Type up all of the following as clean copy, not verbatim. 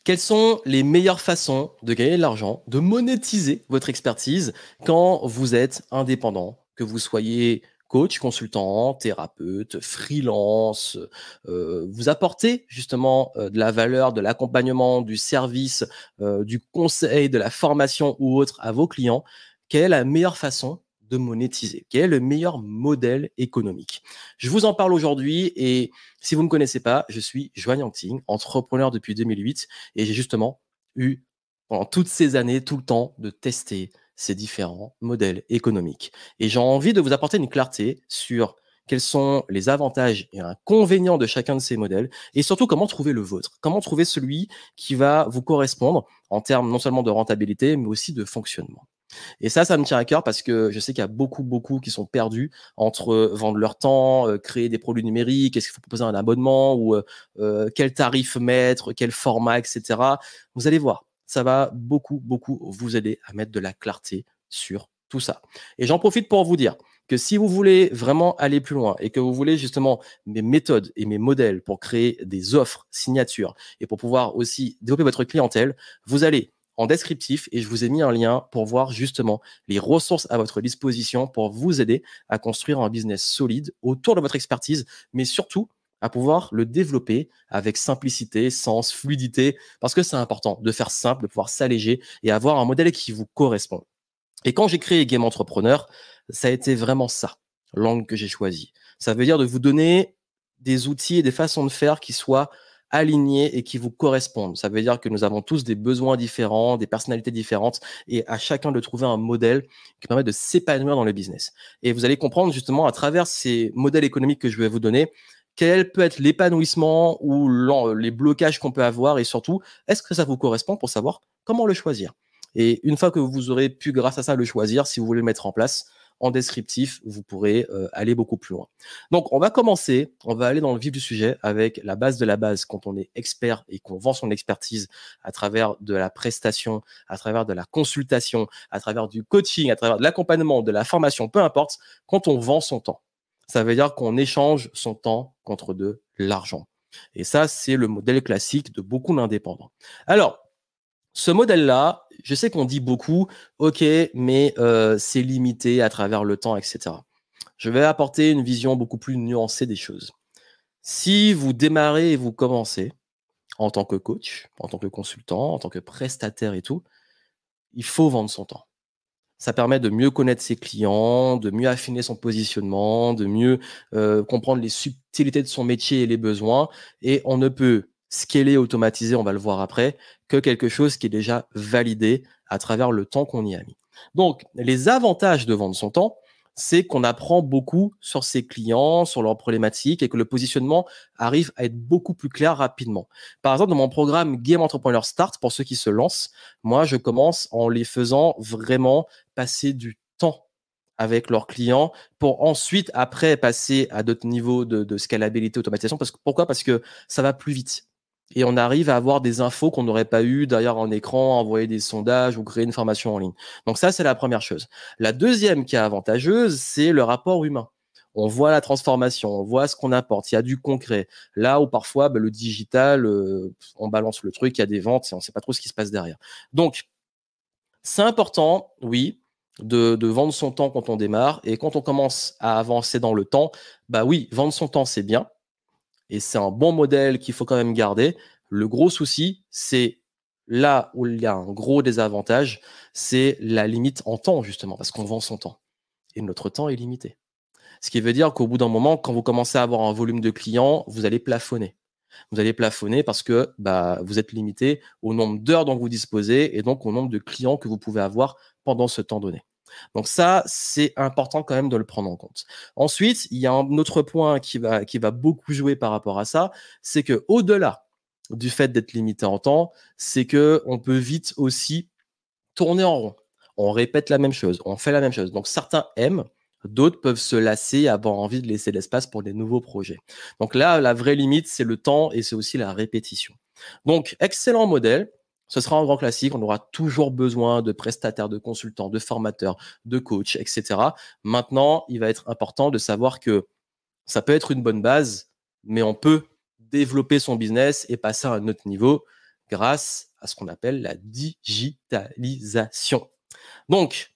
Quelles sont les meilleures façons de gagner de l'argent, de monétiser votre expertise quand vous êtes indépendant, que vous soyez coach, consultant, thérapeute, freelance, vous apportez justement de la valeur, de l'accompagnement, du service, du conseil, de la formation ou autre à vos clients. Quelle est la meilleure façon de monétiser? Quel est le meilleur modèle économique? Je vous en parle aujourd'hui et si vous ne me connaissez pas, je suis Joanne Yangting, entrepreneur depuis 2008 et j'ai justement eu, pendant toutes ces années, tout le temps de tester ces différents modèles économiques. Et j'ai envie de vous apporter une clarté sur quels sont les avantages et inconvénients de chacun de ces modèles et surtout comment trouver le vôtre, comment trouver celui qui va vous correspondre en termes non seulement de rentabilité, mais aussi de fonctionnement. Et ça me tient à cœur parce que je sais qu'il y a beaucoup qui sont perdus entre vendre leur temps, créer des produits numériques, est-ce qu'il faut proposer un abonnement ou quel tarif mettre, quel format, etc. Vous allez voir, ça va beaucoup vous aider à mettre de la clarté sur tout ça. Et j'en profite pour vous dire que si vous voulez vraiment aller plus loin et que vous voulez justement mes méthodes et mes modèles pour créer des offres, signatures et pour pouvoir aussi développer votre clientèle, vous allez en descriptif et je vous ai mis un lien pour voir justement les ressources à votre disposition pour vous aider à construire un business solide autour de votre expertise, mais surtout à pouvoir le développer avec simplicité, sens, fluidité, parce que c'est important de faire simple, de pouvoir s'alléger et avoir un modèle qui vous correspond. Et quand j'ai créé Game Entrepreneur, ça a été vraiment ça, l'angle que j'ai choisi. Ça veut dire de vous donner des outils et des façons de faire qui soient alignés et qui vous correspondent. Ça veut dire que nous avons tous des besoins différents, des personnalités différentes et à chacun de trouver un modèle qui permet de s'épanouir dans le business. Et vous allez comprendre justement à travers ces modèles économiques que je vais vous donner, quel peut être l'épanouissement ou les blocages qu'on peut avoir et surtout, est-ce que ça vous correspond pour savoir comment le choisir. Et une fois que vous aurez pu, grâce à ça, le choisir, si vous voulez le mettre en place, en descriptif, vous pourrez aller beaucoup plus loin. Donc, on va commencer, on va aller dans le vif du sujet avec la base de la base quand on est expert et qu'on vend son expertise à travers de la prestation, à travers de la consultation, à travers du coaching, à travers de l'accompagnement, de la formation, peu importe, quand on vend son temps. Ça veut dire qu'on échange son temps contre de l'argent. Et ça, c'est le modèle classique de beaucoup d'indépendants. Alors, ce modèle-là, je sais qu'on dit beaucoup, OK, mais c'est limité à travers le temps, etc. Je vais apporter une vision beaucoup plus nuancée des choses. Si vous démarrez et vous commencez en tant que coach, en tant que consultant, en tant que prestataire et tout, il faut vendre son temps. Ça permet de mieux connaître ses clients, de mieux affiner son positionnement, de mieux comprendre les subtilités de son métier et les besoins. Et on ne peut scaler, automatiser, on va le voir après, que quelque chose qui est déjà validé à travers le temps qu'on y a mis. Donc, les avantages de vendre son temps, c'est qu'on apprend beaucoup sur ses clients, sur leurs problématiques et que le positionnement arrive à être beaucoup plus clair rapidement. Par exemple, dans mon programme Game Entrepreneur Start, pour ceux qui se lancent, moi, je commence en les faisant vraiment passer du temps avec leurs clients pour ensuite, après, passer à d'autres niveaux de scalabilité, automatisation. Pourquoi? Parce que ça va plus vite. Et on arrive à avoir des infos qu'on n'aurait pas eues derrière un écran, envoyer des sondages ou créer une formation en ligne. Donc ça, c'est la première chose. La deuxième qui est avantageuse, c'est le rapport humain. On voit la transformation, on voit ce qu'on apporte, il y a du concret. Là où parfois, le digital, on balance le truc, il y a des ventes et on ne sait pas trop ce qui se passe derrière. Donc, c'est important, oui, de vendre son temps quand on démarre. Et quand on commence à avancer dans le temps, bah oui, vendre son temps, c'est bien. Et c'est un bon modèle qu'il faut quand même garder. Le gros souci, c'est là où il y a un gros désavantage, c'est la limite en temps, justement, parce qu'on vend son temps. Et notre temps est limité. Ce qui veut dire qu'au bout d'un moment, quand vous commencez à avoir un volume de clients, vous allez plafonner. Vous allez plafonner parce que vous êtes limité au nombre d'heures dont vous disposez et donc au nombre de clients que vous pouvez avoir pendant ce temps donné. Donc ça, c'est important quand même de le prendre en compte. Ensuite, il y a un autre point qui va beaucoup jouer par rapport à ça, c'est que au-delà du fait d'être limité en temps, c'est que on peut vite aussi tourner en rond. On répète la même chose, on fait la même chose. Donc certains aiment, d'autres peuvent se lasser et avoir envie de laisser l'espace pour des nouveaux projets. Donc là, la vraie limite, c'est le temps et c'est aussi la répétition. Donc, excellent modèle. Ce sera un grand classique. On aura toujours besoin de prestataires, de consultants, de formateurs, de coachs, etc. Maintenant, il va être important de savoir que ça peut être une bonne base, mais on peut développer son business et passer à un autre niveau grâce à ce qu'on appelle la digitalisation. Donc,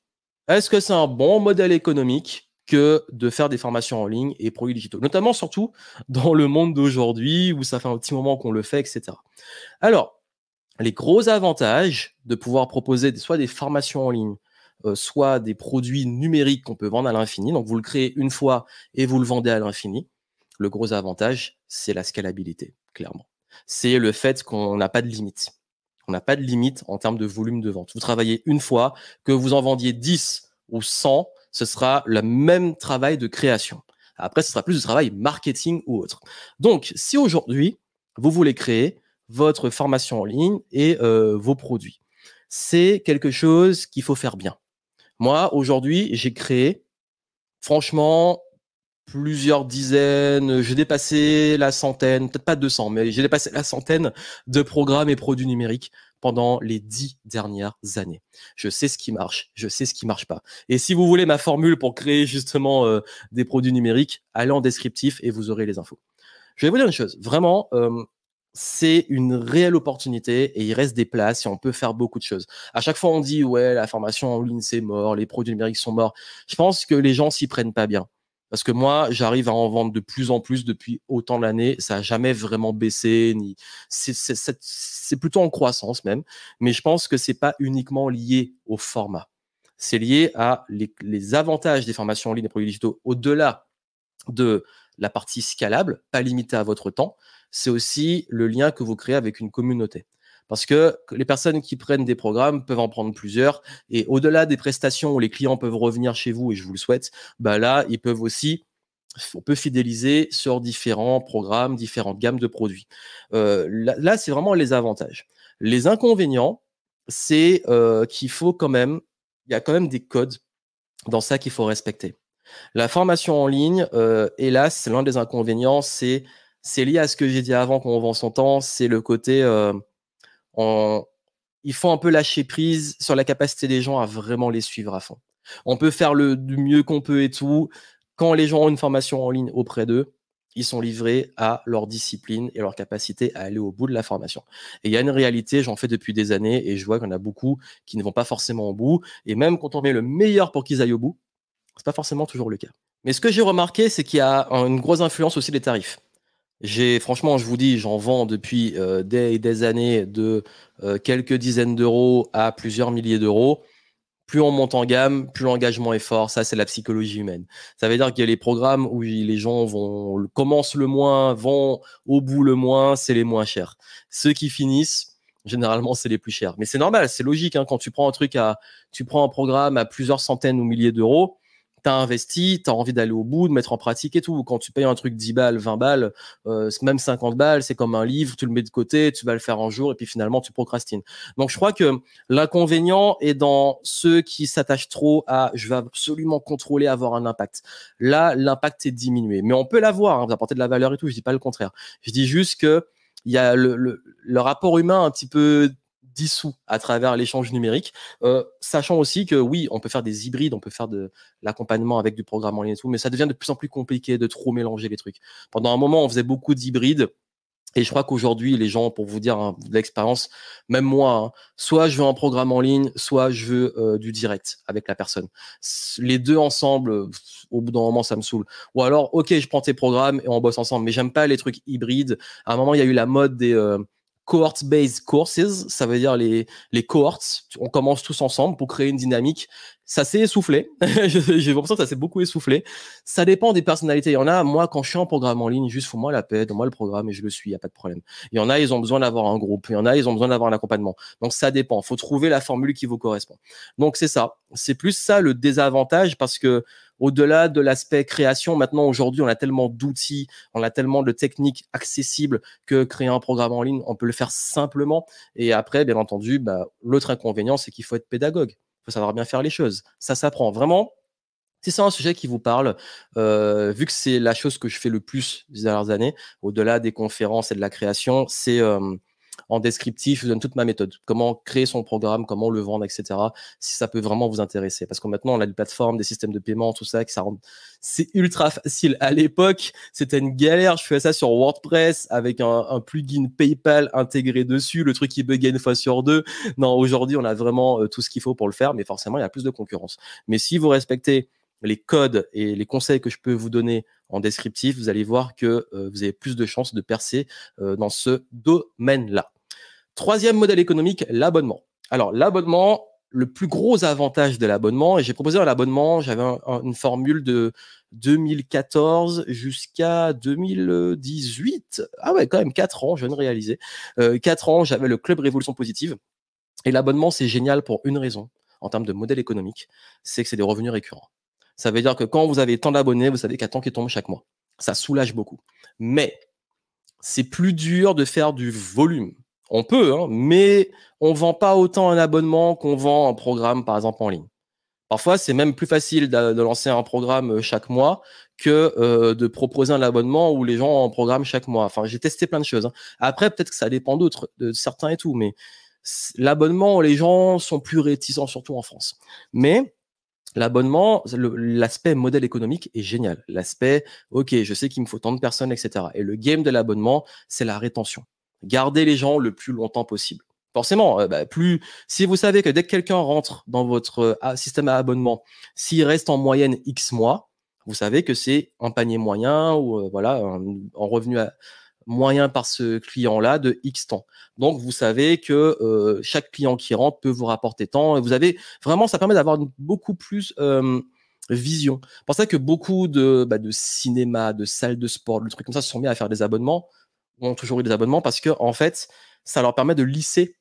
est-ce que c'est un bon modèle économique que de faire des formations en ligne et produits digitaux, notamment surtout dans le monde d'aujourd'hui où ça fait un petit moment qu'on le fait, etc. Alors, les gros avantages de pouvoir proposer soit des formations en ligne, soit des produits numériques qu'on peut vendre à l'infini. Donc, vous le créez une fois et vous le vendez à l'infini. Le gros avantage, c'est la scalabilité, clairement. C'est le fait qu'on n'a pas de limite. On n'a pas de limite en termes de volume de vente. Vous travaillez une fois, que vous en vendiez 10 ou 100, ce sera le même travail de création. Après, ce sera plus de travail marketing ou autre. Donc, si aujourd'hui, vous voulez créer votre formation en ligne et vos produits, c'est quelque chose qu'il faut faire bien. Moi, aujourd'hui, j'ai créé, franchement, plusieurs dizaines, j'ai dépassé la centaine, peut-être pas 200, mais j'ai dépassé la centaine de programmes et produits numériques pendant les 10 dernières années. Je sais ce qui marche, je sais ce qui marche pas. Et si vous voulez ma formule pour créer justement des produits numériques, allez en descriptif et vous aurez les infos. Je vais vous dire une chose, vraiment, c'est une réelle opportunité et il reste des places et on peut faire beaucoup de choses. À chaque fois, on dit, ouais, la formation en ligne, c'est mort, les produits numériques sont morts. Je pense que les gens s'y prennent pas bien. Parce que moi, j'arrive à en vendre de plus en plus depuis autant d'années. Ça n'a jamais vraiment baissé. C'est plutôt en croissance même. Mais je pense que c'est pas uniquement lié au format. C'est lié à les avantages des formations en ligne et produits digitaux au-delà de la partie scalable, pas limitée à votre temps. C'est aussi le lien que vous créez avec une communauté. Parce que les personnes qui prennent des programmes peuvent en prendre plusieurs. Et au-delà des prestations où les clients peuvent revenir chez vous, et je vous le souhaite, bah là, ils peuvent aussi, on peut fidéliser sur différents programmes, différentes gammes de produits. Là, c'est vraiment les avantages. Les inconvénients, c'est qu'il faut quand même, il y a quand même des codes dans ça qu'il faut respecter. La formation en ligne, hélas, c'est l'un des inconvénients, c'est lié à ce que j'ai dit avant quand on vend son temps, c'est le côté il faut un peu lâcher prise sur la capacité des gens à vraiment les suivre à fond. On peut faire du mieux qu'on peut et tout. Quand les gens ont une formation en ligne auprès d'eux, ils sont livrés à leur discipline et leur capacité à aller au bout de la formation. Et il y a une réalité, j'en fais depuis des années et je vois qu'il y en a beaucoup qui ne vont pas forcément au bout. Et même quand on met le meilleur pour qu'ils aillent au bout, c'est pas forcément toujours le cas. Mais ce que j'ai remarqué, c'est qu'il y a une grosse influence aussi des tarifs. Franchement, je vous dis, j'en vends depuis des années de quelques dizaines d'euros à plusieurs milliers d'euros. Plus on monte en gamme, plus l'engagement est fort. Ça, c'est la psychologie humaine. Ça veut dire qu'il y a les programmes où les gens commencent le moins, vont au bout le moins, c'est les moins chers. Ceux qui finissent, généralement, c'est les plus chers. Mais c'est normal, c'est logique. Hein, quand tu prends tu prends un programme à plusieurs centaines ou milliers d'euros, tu as investi, tu as envie d'aller au bout, de mettre en pratique et tout. Quand tu payes un truc 10 balles, 20 balles, même 50 balles, c'est comme un livre, tu le mets de côté, tu vas le faire un jour et puis finalement, tu procrastines. Donc, je crois que l'inconvénient est dans ceux qui s'attachent trop à je vais absolument contrôler, avoir un impact. Là, l'impact est diminué. Mais on peut l'avoir, hein, vous apportez de la valeur et tout, je dis pas le contraire. Je dis juste que il y a le rapport humain un petit peu dissous à travers l'échange numérique, sachant aussi que oui, on peut faire des hybrides, on peut faire de l'accompagnement avec du programme en ligne et tout, mais ça devient de plus en plus compliqué de trop mélanger les trucs. Pendant un moment, on faisait beaucoup d'hybrides, et je crois qu'aujourd'hui, les gens, pour vous dire hein, de l'expérience, même moi, hein, soit je veux un programme en ligne, soit je veux du direct avec la personne. Les deux ensemble, au bout d'un moment, ça me saoule. Ou alors, ok, je prends tes programmes et on bosse ensemble, mais j'aime pas les trucs hybrides. À un moment, il y a eu la mode des cohort-based courses, ça veut dire les cohorts. On commence tous ensemble pour créer une dynamique. Ça s'est essoufflé. J'ai l'impression que ça s'est beaucoup essoufflé. Ça dépend des personnalités. Il y en a, moi, quand je suis en programme en ligne, juste fous-moi la paix, donne-moi le programme et je le suis, il n'y a pas de problème. Il y en a, ils ont besoin d'avoir un groupe. Il y en a, ils ont besoin d'avoir un accompagnement. Donc, ça dépend. Il faut trouver la formule qui vous correspond. Donc, c'est ça. C'est plus ça le désavantage parce que au-delà de l'aspect création, maintenant, aujourd'hui, on a tellement d'outils, on a tellement de techniques accessibles que créer un programme en ligne, on peut le faire simplement. Et après, bien entendu, l'autre inconvénient, c'est qu'il faut être pédagogue. Il faut savoir bien faire les choses. Ça s'apprend. Vraiment, si c'est un sujet qui vous parle, vu que c'est la chose que je fais le plus ces dernières années, au-delà des conférences et de la création, c'est en descriptif, je vous donne toute ma méthode. Comment créer son programme, comment le vendre, etc. Si ça peut vraiment vous intéresser. Parce que maintenant, on a des plateformes, des systèmes de paiement, tout ça, c'est ultra facile. À l'époque, c'était une galère. Je faisais ça sur WordPress avec un plugin PayPal intégré dessus, le truc qui buguait une fois sur deux. Non, aujourd'hui, on a vraiment tout ce qu'il faut pour le faire, mais forcément, il y a plus de concurrence. Mais si vous respectez les codes et les conseils que je peux vous donner en descriptif, vous allez voir que vous avez plus de chances de percer dans ce domaine-là. Troisième modèle économique, l'abonnement. Alors, l'abonnement, le plus gros avantage de l'abonnement, et j'ai proposé un abonnement, j'avais une formule de 2014 jusqu'à 2018. Ah ouais, quand même 4 ans, je viens de réaliser. 4 ans, j'avais le Club Révolution Positive. Et l'abonnement, c'est génial pour une raison, en termes de modèle économique, c'est que c'est des revenus récurrents. Ça veut dire que quand vous avez tant d'abonnés, vous savez qu'il y a tant qui tombe chaque mois. Ça soulage beaucoup. Mais c'est plus dur de faire du volume. On peut, hein, mais on ne vend pas autant un abonnement qu'on vend un programme, par exemple, en ligne. Parfois, c'est même plus facile de lancer un programme chaque mois que de proposer un abonnement où les gens ont un programme chaque mois. Enfin, j'ai testé plein de choses. Hein. Après, peut-être que ça dépend d'autres, de certains et tout, mais l'abonnement, les gens sont plus réticents, surtout en France. Mais l'abonnement, l'aspect modèle économique est génial. L'aspect, OK, je sais qu'il me faut tant de personnes, etc. Et le game de l'abonnement, c'est la rétention. Garder les gens le plus longtemps possible. Forcément, si vous savez que dès que quelqu'un rentre dans votre système à abonnement, s'il reste en moyenne X mois, vous savez que c'est un panier moyen ou voilà, un revenu moyen par ce client-là de X temps. Donc, vous savez que chaque client qui rentre peut vous rapporter tant. Et vous avez vraiment, ça permet d'avoir beaucoup plus vision. C'est pour ça que beaucoup de cinéma, de salles de sport, de trucs comme ça se sont mis à faire des abonnements, ont toujours eu des abonnements parce que en fait, ça leur permet de lisser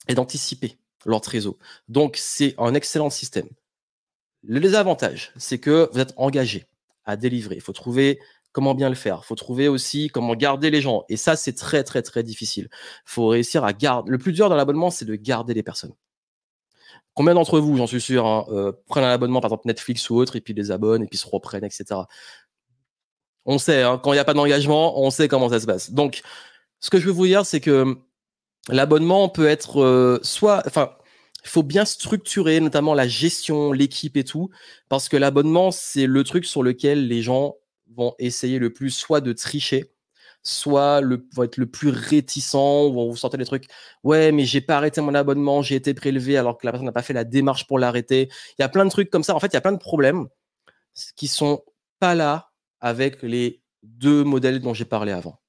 et d'anticiper leur trésor. Donc, c'est un excellent système. Le désavantage, c'est que vous êtes engagé à délivrer. Il faut trouver comment bien le faire. Il faut trouver aussi comment garder les gens. Et ça, c'est très, très, très difficile. Il faut réussir à garder. Le plus dur dans l'abonnement, c'est de garder les personnes. Combien d'entre vous, j'en suis sûr, hein, prennent un abonnement, par exemple Netflix ou autre, et puis les abonnent, et puis se reprennent, etc. On sait, hein, quand il n'y a pas d'engagement, on sait comment ça se passe. Donc, ce que je veux vous dire, c'est que l'abonnement peut être il faut bien structurer, notamment la gestion, l'équipe et tout, parce que l'abonnement, c'est le truc sur lequel les gens vont essayer le plus, soit de tricher, soit vont être le plus réticents, vont vous sortir des trucs. Ouais, mais j'ai pas arrêté mon abonnement, j'ai été prélevé alors que la personne n'a pas fait la démarche pour l'arrêter. Il y a plein de trucs comme ça. En fait, il y a plein de problèmes qui sont pas là avec les deux modèles dont j'ai parlé avant.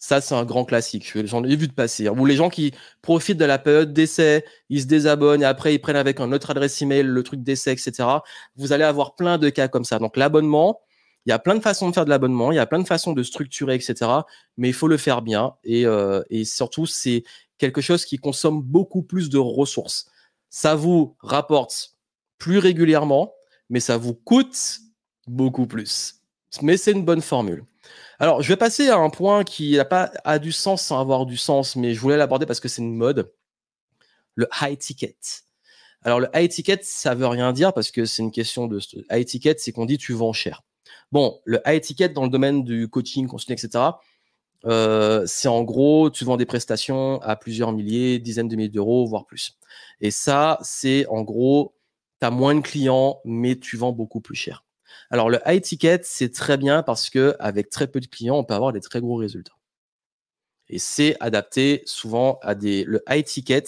Ça, c'est un grand classique. J'en ai vu de passer. Où les gens qui profitent de la période d'essai, ils se désabonnent et après, ils prennent avec un autre adresse email le truc d'essai, etc. Vous allez avoir plein de cas comme ça. Donc, l'abonnement, il y a plein de façons de faire de l'abonnement. Il y a plein de façons de structurer, etc. Mais il faut le faire bien. Et surtout, c'est quelque chose qui consomme beaucoup plus de ressources. Ça vous rapporte plus régulièrement, mais ça vous coûte beaucoup plus. Mais c'est une bonne formule. Alors, je vais passer à un point qui a du sens sans avoir du sens, mais je voulais l'aborder parce que c'est une mode. Le high ticket. Alors, le high ticket, ça veut rien dire parce que c'est une question de high ticket, c'est qu'on dit tu vends cher. Bon, le high ticket dans le domaine du coaching, consulting, etc., c'est en gros, tu vends des prestations à plusieurs milliers, dizaines de milliers d'euros, voire plus. Et ça, c'est en gros, tu as moins de clients, mais tu vends beaucoup plus cher. Alors, le high ticket, c'est très bien parce que avec très peu de clients, on peut avoir des très gros résultats. Et c'est adapté souvent le high ticket.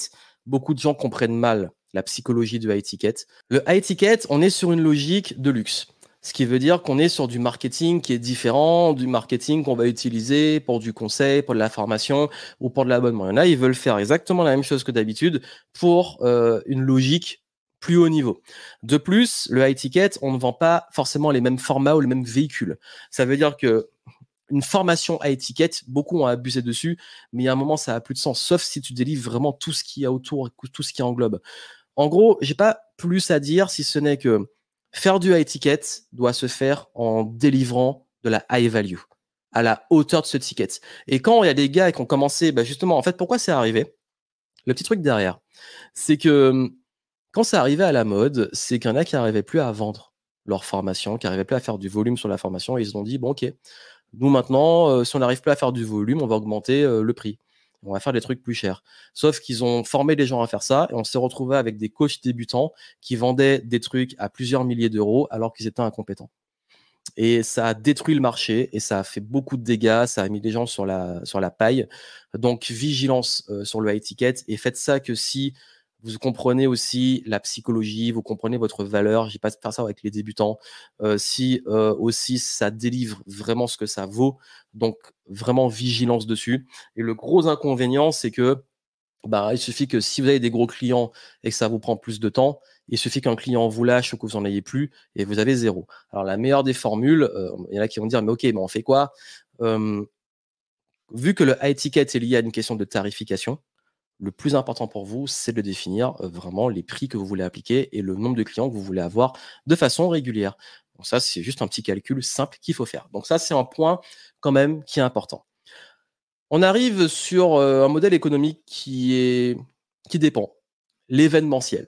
Beaucoup de gens comprennent mal la psychologie du high ticket. Le high ticket, on est sur une logique de luxe. Ce qui veut dire qu'on est sur du marketing qui est différent du marketing qu'on va utiliser pour du conseil, pour de la formation ou pour de l'abonnement. Il y en a, ils veulent faire exactement la même chose que d'habitude pour une logique plus haut niveau. De plus, le high ticket, on ne vend pas forcément les mêmes formats ou les mêmes véhicules. Ça veut dire que une formation high ticket, beaucoup ont abusé dessus, mais il y a un moment, ça n'a plus de sens, sauf si tu délivres vraiment tout ce qu'il y a autour, tout ce qui englobe. En gros, j'ai pas plus à dire si ce n'est que faire du high ticket doit se faire en délivrant de la high value, à la hauteur de ce ticket. Et quand il y a des gars qui ont commencé, justement, en fait, pourquoi c'est arrivé? Le petit truc derrière, c'est que quand c'est arrivé à la mode, c'est qu'il y en a qui n'arrivaient plus à vendre leur formation, qui n'arrivaient plus à faire du volume sur la formation, et ils se sont dit, bon, ok, nous maintenant, si on n'arrive plus à faire du volume, on va augmenter le prix. on va faire des trucs plus chers. Sauf qu'ils ont formé les gens à faire ça et on s'est retrouvé avec des coachs débutants qui vendaient des trucs à plusieurs milliers d'euros alors qu'ils étaient incompétents. Et ça a détruit le marché et ça a fait beaucoup de dégâts, ça a mis les gens sur la paille. Donc, vigilance sur le high ticket et faites ça que si vous comprenez aussi la psychologie, vous comprenez votre valeur. Je dis pas de faire ça avec les débutants. Si aussi ça délivre vraiment ce que ça vaut. Donc, vraiment vigilance dessus. Et le gros inconvénient, c'est que il suffit que si vous avez des gros clients et que ça vous prend plus de temps, il suffit qu'un client vous lâche ou que vous en ayez plus et vous avez zéro. Alors, la meilleure des formules, il y en a qui vont dire, mais ok, mais on fait quoi? Vu que le high ticket est lié à une question de tarification, le plus important pour vous, c'est de définir vraiment les prix que vous voulez appliquer et le nombre de clients que vous voulez avoir de façon régulière. Donc ça, c'est juste un petit calcul simple qu'il faut faire. Donc ça, c'est un point quand même qui est important. On arrive sur un modèle économique qui dépend. L'événementiel.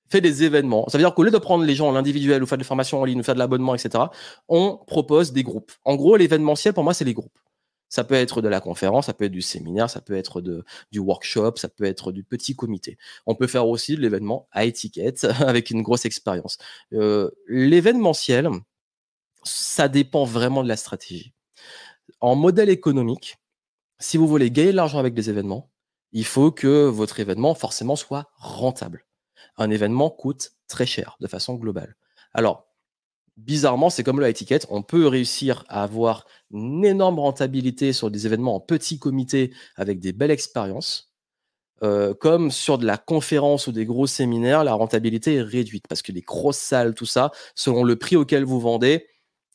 Fait des événements. Ça veut dire qu'au lieu de prendre les gens en individuel ou faire des formations en ligne ou faire de l'abonnement, etc., on propose des groupes. En gros, l'événementiel, pour moi, c'est les groupes. Ça peut être de la conférence, ça peut être du séminaire, ça peut être du workshop, ça peut être du petit comité. On peut faire aussi de l'événement à étiquette avec une grosse expérience. L'événementiel, ça dépend vraiment de la stratégie. En modèle économique, si vous voulez gagner de l'argent avec des événements, il faut que votre événement forcément soit rentable. Un événement coûte très cher de façon globale. Alors, bizarrement, c'est comme le high ticket, on peut réussir à avoir une énorme rentabilité sur des événements en petit comité avec des belles expériences. Comme sur de la conférence ou des gros séminaires, la rentabilité est réduite parce que les grosses salles, tout ça, selon le prix auquel vous vendez,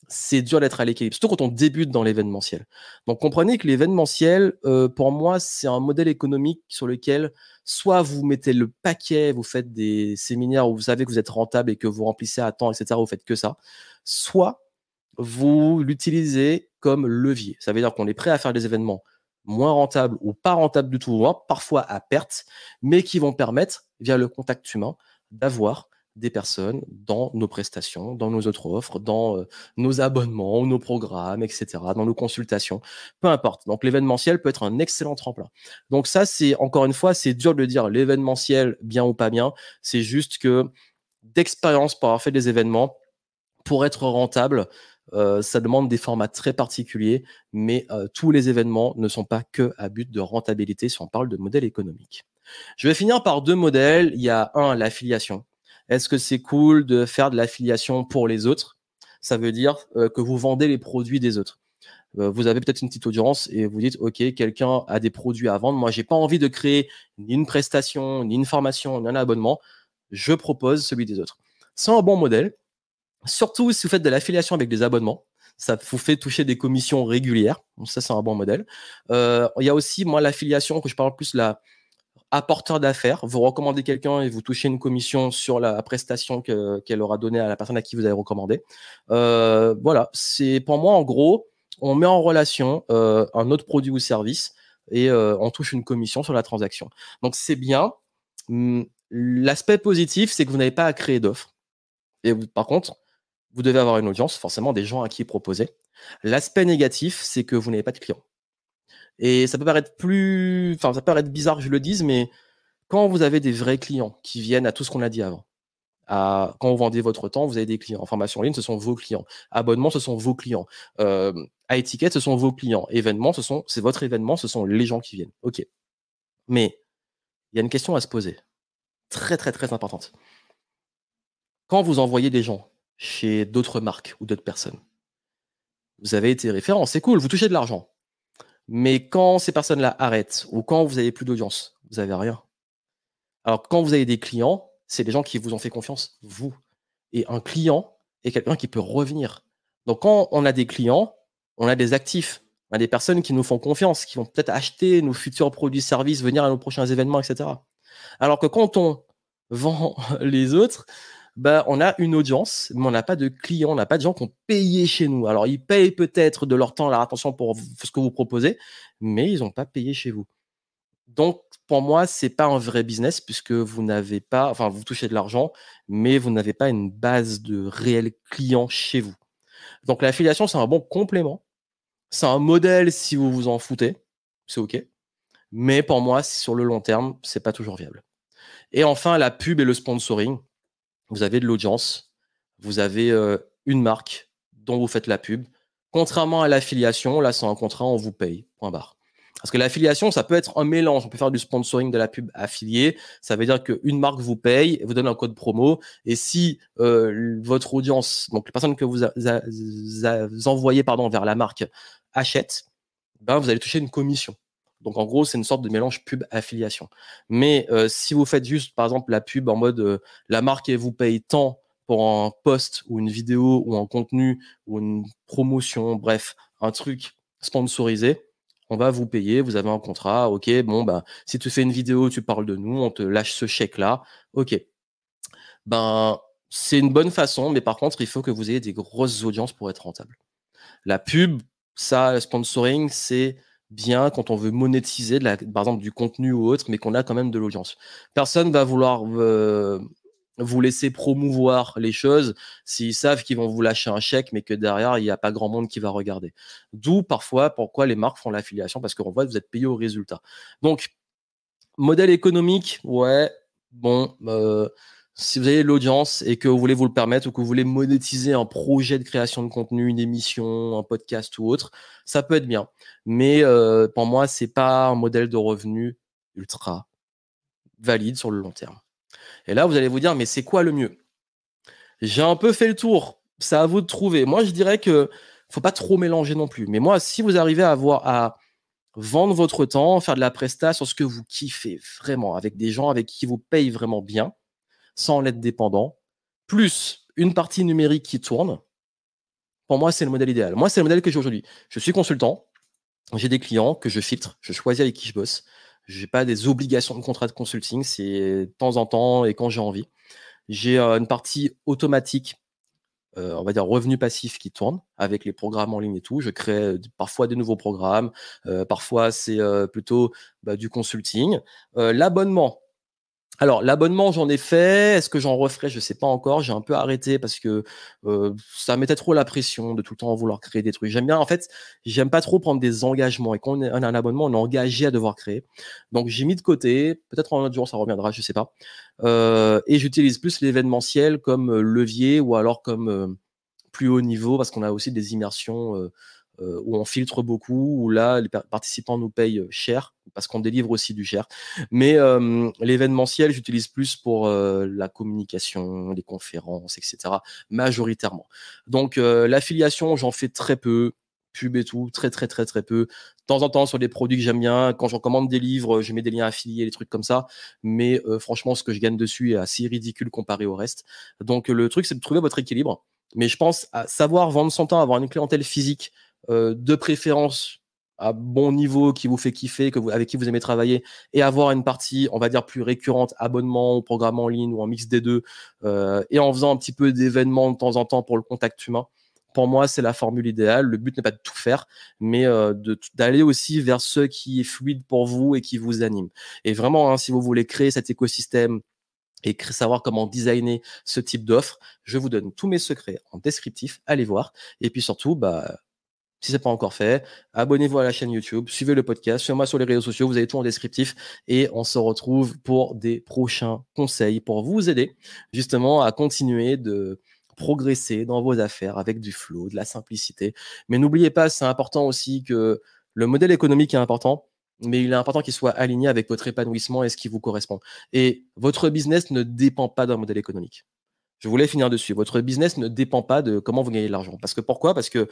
c'est dur d'être à l'équilibre, surtout quand on débute dans l'événementiel. Donc comprenez que l'événementiel, pour moi, c'est un modèle économique sur lequel soit vous mettez le paquet, vous faites des séminaires où vous savez que vous êtes rentable et que vous remplissez à temps, etc., vous faites que ça, soit vous l'utilisez comme levier. Ça veut dire qu'on est prêt à faire des événements moins rentables ou pas rentables du tout, voire parfois à perte, mais qui vont permettre, via le contact humain, d'avoir des personnes dans nos prestations, dans nos autres offres, dans nos abonnements, nos programmes, etc., dans nos consultations, peu importe. Donc l'événementiel peut être un excellent tremplin. Donc ça, c'est encore une fois, c'est dur de dire l'événementiel bien ou pas bien. C'est juste que d'expérience pour avoir fait des événements, pour être rentable, ça demande des formats très particuliers, mais tous les événements ne sont pas que à but de rentabilité si on parle de modèle économique. Je vais finir par deux modèles. Il y a l'affiliation. Est-ce que c'est cool de faire de l'affiliation pour les autres? Ça veut dire que vous vendez les produits des autres. Vous avez peut-être une petite audience et vous dites, OK, quelqu'un a des produits à vendre. Moi, j'ai pas envie de créer ni une prestation, ni une formation, ni un abonnement. Je propose celui des autres. C'est un bon modèle. Surtout si vous faites de l'affiliation avec des abonnements, ça vous fait toucher des commissions régulières. Donc ça, c'est un bon modèle. Il y a aussi, moi, l'affiliation, que je parle plus la apporteur d'affaires. Vous recommandez quelqu'un et vous touchez une commission sur la prestation qu'elle aura donnée à la personne à qui vous avez recommandé. Voilà, c'est pour moi, en gros, on met en relation un autre produit ou service et on touche une commission sur la transaction. Donc, c'est bien. L'aspect positif, c'est que vous n'avez pas à créer d'offres. Et par contre, vous devez avoir une audience, forcément des gens à qui proposer. L'aspect négatif, c'est que vous n'avez pas de clients. Et ça peut paraître ça peut paraître bizarre que je le dise, mais quand vous avez des vrais clients qui viennent à tout ce qu'on a dit avant, quand vous vendez votre temps, vous avez des clients. En formation en ligne, ce sont vos clients. Abonnement, ce sont vos clients. À étiquette, ce sont vos clients. Événement, c'est votre événement, ce sont les gens qui viennent. OK. Mais il y a une question à se poser. Très, très, très importante. Quand vous envoyez des gens chez d'autres marques ou d'autres personnes, vous avez été référent, c'est cool, vous touchez de l'argent. Mais quand ces personnes-là arrêtent ou quand vous avez plus d'audience, vous avez rien. Alors quand vous avez des clients, c'est des gens qui vous ont fait confiance, vous. Et un client est quelqu'un qui peut revenir. Donc quand on a des clients, on a des actifs, on a des personnes qui nous font confiance, qui vont peut-être acheter nos futurs produits, services, venir à nos prochains événements, etc. Alors que quand on vend les autres, on a une audience, mais on n'a pas de clients, on n'a pas de gens qui ont payé chez nous. Alors, ils payent peut-être de leur temps, leur attention pour ce que vous proposez, mais ils n'ont pas payé chez vous. Donc, pour moi, c'est pas un vrai business puisque vous n'avez pas, enfin, vous touchez de l'argent, mais vous n'avez pas une base de réels clients chez vous. Donc, l'affiliation, c'est un bon complément. C'est un modèle si vous vous en foutez, c'est OK. Mais pour moi, sur le long terme, c'est pas toujours viable. Et enfin, la pub et le sponsoring. Vous avez de l'audience, vous avez une marque dont vous faites la pub. Contrairement à l'affiliation, là, c'est un contrat, on vous paye, point barre. Parce que l'affiliation, ça peut être un mélange. On peut faire du sponsoring de la pub affiliée. Ça veut dire qu'une marque vous paye, vous donne un code promo. Et si votre audience, donc les personnes que vous envoyez vers la marque, achètent, ben, vous allez toucher une commission. Donc, en gros, c'est une sorte de mélange pub-affiliation. Mais si vous faites juste, par exemple, la pub en mode la marque elle vous paye tant pour un post ou une vidéo ou un contenu ou une promotion, bref, un truc sponsorisé, on va vous payer, vous avez un contrat, ok, bon, ben, si tu fais une vidéo, tu parles de nous, on te lâche ce chèque-là, ok. Ben, c'est une bonne façon, mais par contre, il faut que vous ayez des grosses audiences pour être rentable. La pub, ça, le sponsoring, c'est bien quand on veut monétiser, par exemple, du contenu ou autre, mais qu'on a quand même de l'audience. Personne va vouloir vous laisser promouvoir les choses s'ils savent qu'ils vont vous lâcher un chèque, mais que derrière, il n'y a pas grand monde qui va regarder. D'où, parfois, pourquoi les marques font l'affiliation, parce qu'on voit que vous êtes payé au résultat. Donc, modèle économique, ouais, bon, si vous avez l'audience et que vous voulez vous le permettre ou que vous voulez monétiser un projet de création de contenu, une émission, un podcast ou autre, ça peut être bien. Mais pour moi, c'est pas un modèle de revenu ultra valide sur le long terme. Et là, vous allez vous dire, mais c'est quoi le mieux? J'ai un peu fait le tour. C'est à vous de trouver. Moi, je dirais que faut pas trop mélanger non plus. Mais moi, si vous arrivez à vendre votre temps, faire de la presta sur ce que vous kiffez vraiment, avec des gens avec qui vous payent vraiment bien, sans en être dépendant, plus une partie numérique qui tourne, pour moi, c'est le modèle idéal. Moi, c'est le modèle que j'ai aujourd'hui. Je suis consultant, j'ai des clients que je filtre, je choisis avec qui je bosse. Je n'ai pas des obligations de contrat de consulting, c'est de temps en temps et quand j'ai envie. J'ai une partie automatique, on va dire revenu passif qui tourne avec les programmes en ligne et tout. Je crée parfois des nouveaux programmes, parfois c'est plutôt du consulting. L'abonnement. Alors, l'abonnement, j'en ai fait. Est-ce que j'en referai? Je sais pas encore. J'ai un peu arrêté parce que ça mettait trop la pression de tout le temps vouloir créer des trucs. J'aime bien, en fait, j'aime pas trop prendre des engagements. Et quand on a un abonnement, on est engagé à devoir créer. Donc, j'ai mis de côté. Peut-être en un autre jour, ça reviendra, je sais pas. Et j'utilise plus l'événementiel comme levier ou alors comme plus haut niveau parce qu'on a aussi des immersions où on filtre beaucoup, où là, les participants nous payent cher parce qu'on délivre aussi du cher. Mais l'événementiel, j'utilise plus pour la communication, les conférences, etc. majoritairement. Donc, l'affiliation, j'en fais très peu. Pub et tout, très, très, très, très peu. De temps en temps, sur des produits que j'aime bien, quand je recommande des livres, je mets des liens affiliés, des trucs comme ça. Mais franchement, ce que je gagne dessus est assez ridicule comparé au reste. Donc, le truc, c'est de trouver votre équilibre. Mais je pense à savoir vendre son temps, avoir une clientèle physique, de préférence à bon niveau qui vous fait kiffer, avec qui vous aimez travailler, et avoir une partie, on va dire, plus récurrente, abonnement, programme en ligne ou en mix des deux, et en faisant un petit peu d'événements de temps en temps pour le contact humain. Pour moi, c'est la formule idéale. Le but n'est pas de tout faire, mais d'aller aussi vers ce qui est fluide pour vous et qui vous anime. Et vraiment, hein, si vous voulez créer cet écosystème et savoir comment designer ce type d'offre, je vous donne tous mes secrets en descriptif. Allez voir. Et puis surtout, si ce n'est pas encore fait, abonnez-vous à la chaîne YouTube, suivez le podcast, suivez-moi sur les réseaux sociaux, vous avez tout en descriptif et on se retrouve pour des prochains conseils pour vous aider justement à continuer de progresser dans vos affaires avec du flow, de la simplicité. Mais n'oubliez pas, c'est important aussi que le modèle économique est important, mais il est important qu'il soit aligné avec votre épanouissement et ce qui vous correspond. Et votre business ne dépend pas d'un modèle économique. Je voulais finir dessus. Votre business ne dépend pas de comment vous gagnez de l'argent. Pourquoi? Parce que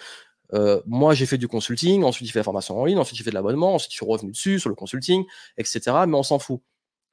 moi, j'ai fait du consulting, ensuite j'ai fait la formation en ligne, ensuite j'ai fait de l'abonnement, ensuite je suis revenu dessus sur le consulting, etc. Mais on s'en fout.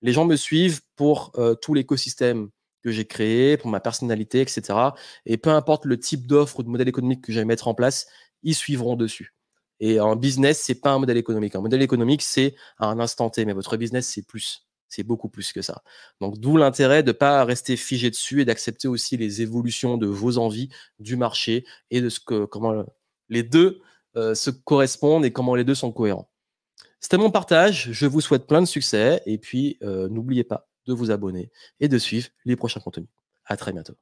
Les gens me suivent pour tout l'écosystème que j'ai créé, pour ma personnalité, etc. Et peu importe le type d'offre ou de modèle économique que j'aille mettre en place, ils suivront dessus. Et un business, c'est pas un modèle économique. Un modèle économique, c'est à un instant T, mais votre business, c'est plus. C'est beaucoup plus que ça. Donc, d'où l'intérêt de ne pas rester figé dessus et d'accepter aussi les évolutions de vos envies, du marché et de comment les deux se correspondent et comment les deux sont cohérents. C'était mon partage. Je vous souhaite plein de succès et puis n'oubliez pas de vous abonner et de suivre les prochains contenus. À très bientôt.